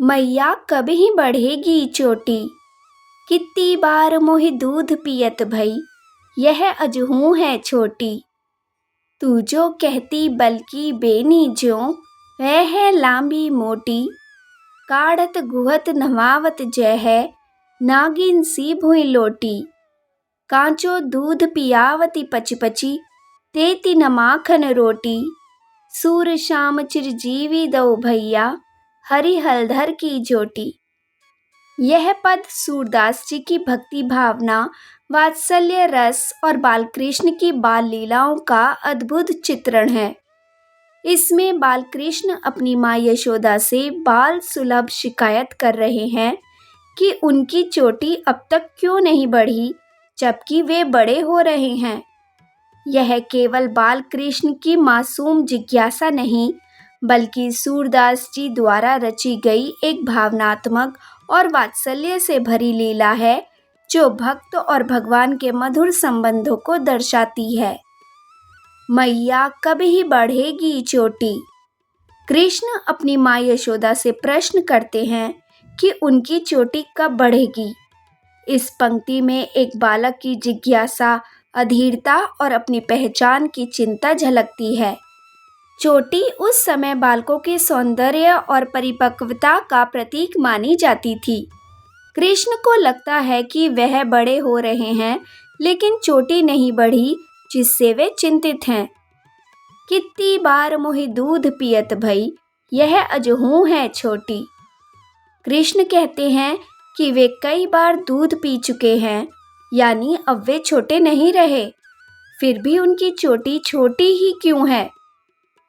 मैया कब ही बढ़ेगी चोटी। कितनी बार मोहि दूध पियत भई, यह अजहू है छोटी। तू जो कहती बल्कि बेनी ज्यों, वह है लांबी मोटी। काढ़त गुहत नवावत जय है, नागिन सी भुई लोटी। कांचो दूध पियावती पची, तेती न माखन रोटी। सूर शाम चिरजीवी दो भैया, हरि हलधर की जोटी। यह पद सूरदास जी की भक्ति भावना, वात्सल्य रस और बालकृष्ण की बाल लीलाओं का अद्भुत चित्रण है। इसमें बालकृष्ण अपनी माँ यशोदा से बाल सुलभ शिकायत कर रहे हैं कि उनकी चोटी अब तक क्यों नहीं बढ़ी, जबकि वे बड़े हो रहे हैं। यह केवल बालकृष्ण की मासूम जिज्ञासा नहीं, बल्कि सूरदास जी द्वारा रची गई एक भावनात्मक और वात्सल्य से भरी लीला है, जो भक्त और भगवान के मधुर संबंधों को दर्शाती है। मैया कब ही बढ़ेगी चोटी। कृष्ण अपनी माँ यशोदा से प्रश्न करते हैं कि उनकी चोटी कब बढ़ेगी। इस पंक्ति में एक बालक की जिज्ञासा, अधीरता और अपनी पहचान की चिंता झलकती है। चोटी उस समय बालकों के सौंदर्य और परिपक्वता का प्रतीक मानी जाती थी। कृष्ण को लगता है कि वह बड़े हो रहे हैं, लेकिन चोटी नहीं बढ़ी, जिससे वे चिंतित हैं। कितनी बार मोहि दूध पियत भई, यह अजहू है छोटी। कृष्ण कहते हैं कि वे कई बार दूध पी चुके हैं, यानी अब वे छोटे नहीं रहे। फिर भी उनकी चोटी छोटी ही क्यों है।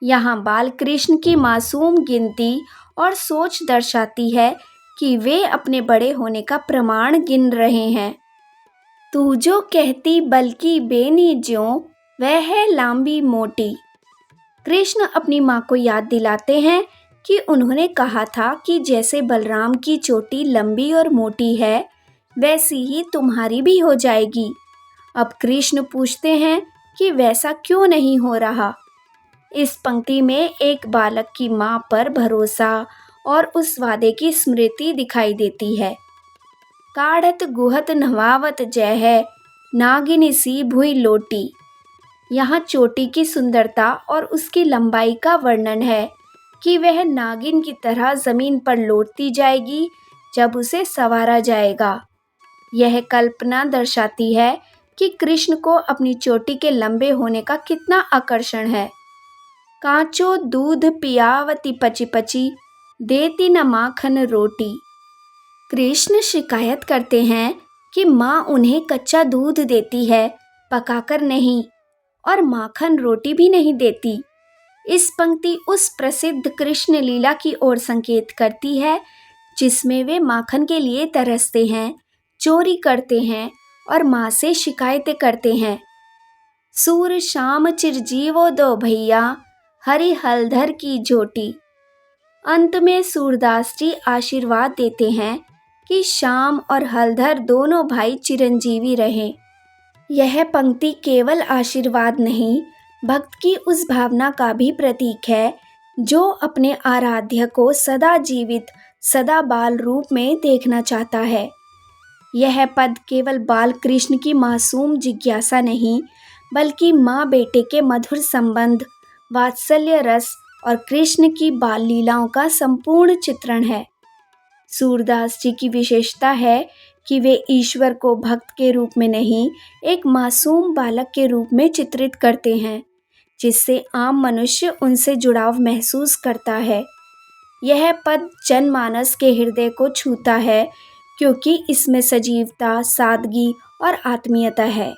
यहाँ बाल कृष्ण की मासूम गिनती और सोच दर्शाती है कि वे अपने बड़े होने का प्रमाण गिन रहे हैं। तू जो कहती बल्कि बेनी ज्यों, वह है लांबी मोटी। कृष्ण अपनी माँ को याद दिलाते हैं कि उन्होंने कहा था कि जैसे बलराम की चोटी लंबी और मोटी है, वैसी ही तुम्हारी भी हो जाएगी। अब कृष्ण पूछते हैं कि वैसा क्यों नहीं हो रहा। इस पंक्ति में एक बालक की माँ पर भरोसा और उस वादे की स्मृति दिखाई देती है। काढ़त गुहत नवावत जय है, नागिन सी भुई लोटी। यहाँ चोटी की सुंदरता और उसकी लंबाई का वर्णन है कि वह नागिन की तरह जमीन पर लौटती जाएगी जब उसे संवारा जाएगा। यह कल्पना दर्शाती है कि कृष्ण को अपनी चोटी के लंबे होने का कितना आकर्षण है। कांचो दूध पियावती पची, देती न माखन रोटी। कृष्ण शिकायत करते हैं कि माँ उन्हें कच्चा दूध देती है, पकाकर नहीं, और माखन रोटी भी नहीं देती। इस पंक्ति उस प्रसिद्ध कृष्ण लीला की ओर संकेत करती है, जिसमें वे माखन के लिए तरसते हैं, चोरी करते हैं और माँ से शिकायतें करते हैं। सूर शाम चिरजीवो दो भैया, हरि हलधर की जोटी। अंत में सूरदास जी आशीर्वाद देते हैं कि श्याम और हलधर दोनों भाई चिरंजीवी रहें। यह पंक्ति केवल आशीर्वाद नहीं, भक्त की उस भावना का भी प्रतीक है जो अपने आराध्य को सदा जीवित, सदा बाल रूप में देखना चाहता है। यह पद केवल बाल कृष्ण की मासूम जिज्ञासा नहीं, बल्कि माँ बेटे के मधुर संबंध, वात्सल्य रस और कृष्ण की बाल लीलाओं का संपूर्ण चित्रण है। सूरदास जी की विशेषता है कि वे ईश्वर को भक्त के रूप में नहीं, एक मासूम बालक के रूप में चित्रित करते हैं, जिससे आम मनुष्य उनसे जुड़ाव महसूस करता है। यह पद जनमानस के हृदय को छूता है, क्योंकि इसमें सजीवता, सादगी और आत्मीयता है।